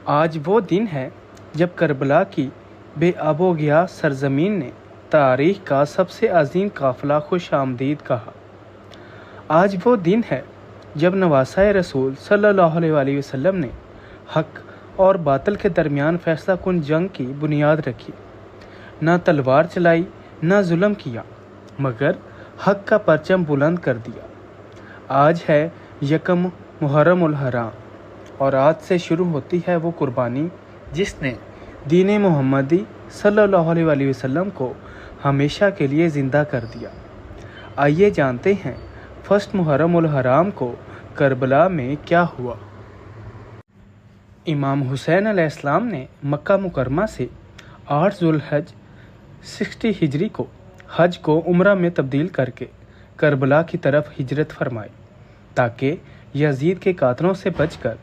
آج وہ دن ہے جب کربلا کی بے آب و گیا سرزمین نے تاریخ کا سب سے عظیم قافلہ خوش آمدید کہا۔ آج وہ دن ہے جب نواسۂ رسول صلی اللہ علیہ وسلم نے حق اور باطل کے درمیان فیصلہ کن جنگ کی بنیاد رکھی۔ نہ تلوار چلائی، نہ ظلم کیا، مگر حق کا پرچم بلند کر دیا۔ آج ہے یکم محرم الحرام، اور آج سے شروع ہوتی ہے وہ قربانی جس نے دین محمدی صلی اللہ علیہ وسلم کو ہمیشہ کے لیے زندہ کر دیا۔ آئیے جانتے ہیں فرسٹ محرم الحرام کو کربلا میں کیا ہوا۔ امام حسین علیہ السلام نے مکہ مکرمہ سے 8 ذوالحج 60 ہجری کو حج کو عمرہ میں تبدیل کر کے کربلا کی طرف ہجرت فرمائی تاکہ یزید کے قاتلوں سے بچ کر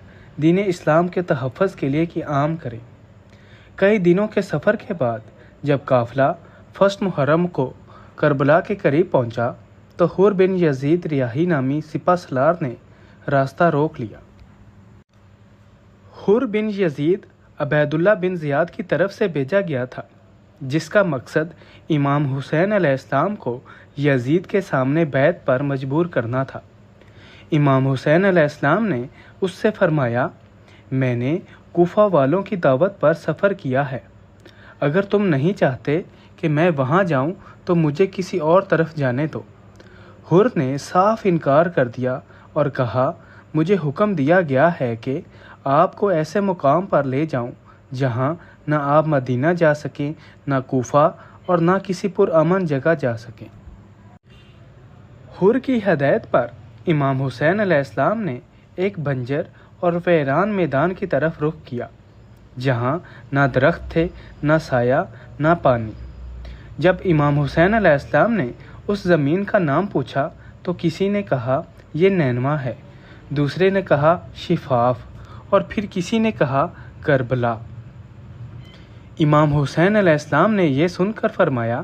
دین اسلام کے تحفظ کے لیے قیام کریں۔ کئی دنوں کے سفر کے بعد جب قافلہ فرسٹ محرم کو کربلا کے قریب پہنچا تو حر بن یزید ریاحی نامی سپہ سالار نے راستہ روک لیا۔ حر بن یزید عبید اللہ بن زیاد کی طرف سے بھیجا گیا تھا، جس کا مقصد امام حسین علیہ السلام کو یزید کے سامنے بیعت پر مجبور کرنا تھا۔ امام حسین علیہ السلام نے اس سے فرمایا، میں نے کوفہ والوں کی دعوت پر سفر کیا ہے، اگر تم نہیں چاہتے کہ میں وہاں جاؤں تو مجھے کسی اور طرف جانے دو۔ حر نے صاف انکار کر دیا اور کہا، مجھے حکم دیا گیا ہے کہ آپ کو ایسے مقام پر لے جاؤں جہاں نہ آپ مدینہ جا سکیں، نہ کوفہ، اور نہ کسی پرامن جگہ جا سکیں۔ حر کی ہدایت پر امام حسین علیہ السلام نے ایک بنجر اور ویران میدان کی طرف رخ کیا، جہاں نہ درخت تھے، نہ سایہ، نہ پانی۔ جب امام حسین علیہ السلام نے اس زمین کا نام پوچھا تو کسی نے کہا یہ نینوا ہے، دوسرے نے کہا شفاف، اور پھر کسی نے کہا کربلا۔ امام حسین علیہ السلام نے یہ سن کر فرمایا،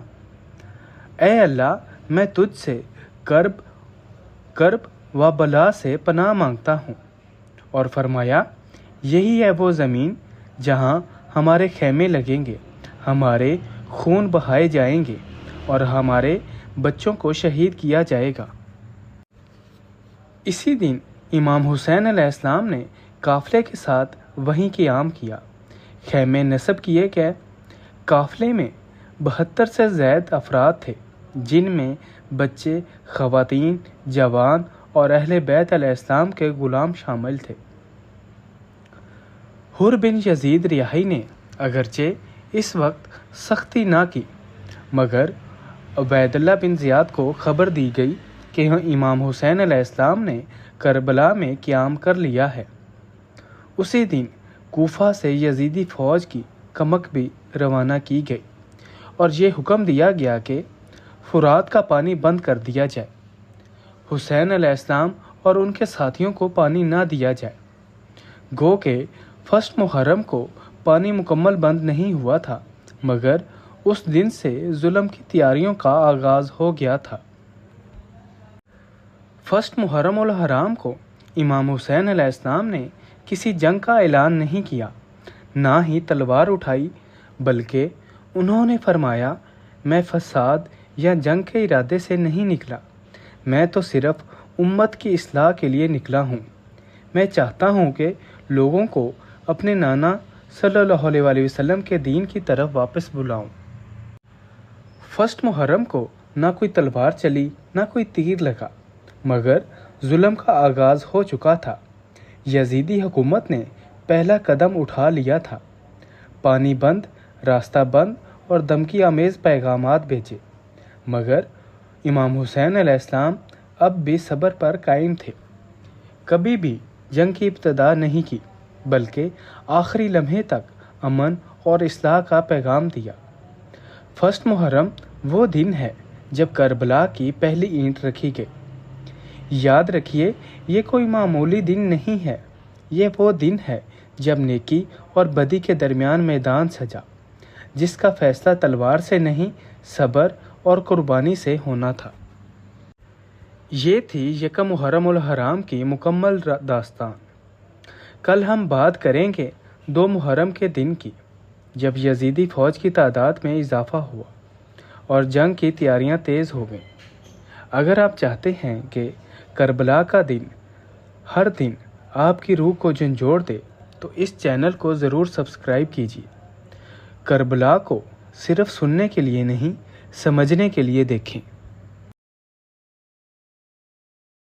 اے اللہ، میں تجھ سے کرب و بلا سے پناہ مانگتا ہوں، اور فرمایا، یہی ہے وہ زمین جہاں ہمارے خیمے لگیں گے، ہمارے خون بہائے جائیں گے اور ہمارے بچوں کو شہید کیا جائے گا۔ اسی دن امام حسین علیہ السلام نے قافلے کے ساتھ وہیں قیام کیا۔ خیمے نصب کیے گئے۔ قافلے میں 72 سے زائد افراد تھے، جن میں بچے، خواتین، جوان اور اہل بیت علیہ السلام کے غلام شامل تھے۔ حر بن یزید ریاحی نے اگرچہ اس وقت سختی نہ کی، مگر عبید اللہ بن زیاد کو خبر دی گئی کہ امام حسین علیہ السلام نے کربلا میں قیام کر لیا ہے۔ اسی دن کوفہ سے یزیدی فوج کی کمک بھی روانہ کی گئی اور یہ حکم دیا گیا کہ فرات کا پانی بند کر دیا جائے، حسین علیہ السلام اور ان کے ساتھیوں کو پانی نہ دیا جائے۔ گو کہ فرسٹ محرم کو پانی مکمل بند نہیں ہوا تھا، مگر اس دن سے ظلم کی تیاریوں کا آغاز ہو گیا تھا۔ فرسٹ محرم الحرام کو امام حسین علیہ السلام نے کسی جنگ کا اعلان نہیں کیا، نہ ہی تلوار اٹھائی، بلکہ انہوں نے فرمایا، میں فساد یا جنگ کے ارادے سے نہیں نکلا، میں تو صرف امت کی اصلاح کے لیے نکلا ہوں۔ میں چاہتا ہوں کہ لوگوں کو اپنے نانا صلی اللہ علیہ وسلم کے دین کی طرف واپس بلاؤں۔ فرسٹ محرم کو نہ کوئی تلوار چلی، نہ کوئی تیر لگا، مگر ظلم کا آغاز ہو چکا تھا۔ یزیدی حکومت نے پہلا قدم اٹھا لیا تھا، پانی بند، راستہ بند اور دھمکی آمیز پیغامات بھیجے، مگر امام حسین علیہ السلام اب بھی صبر پر قائم تھے۔ کبھی بھی جنگ کی ابتدا نہیں کی، بلکہ آخری لمحے تک امن اور اصلاح کا پیغام دیا۔ فرسٹ محرم وہ دن ہے جب کربلا کی پہلی اینٹ رکھی گئی۔ یاد رکھیے، یہ کوئی معمولی دن نہیں ہے، یہ وہ دن ہے جب نیکی اور بدی کے درمیان میدان سجا، جس کا فیصلہ تلوار سے نہیں، صبر اور قربانی سے ہونا تھا۔ یہ تھی یکم محرم الحرام کی مکمل داستان۔ کل ہم بات کریں گے 2 محرم کے دن کی، جب یزیدی فوج کی تعداد میں اضافہ ہوا اور جنگ کی تیاریاں تیز ہو گئیں۔ اگر آپ چاہتے ہیں کہ کربلا کا دن ہر دن آپ کی روح کو جھنجھوڑ دے تو اس چینل کو ضرور سبسکرائب کیجیے۔ کربلا کو صرف سننے کے لیے نہیں، سمجھنے کے لیے دیکھیں۔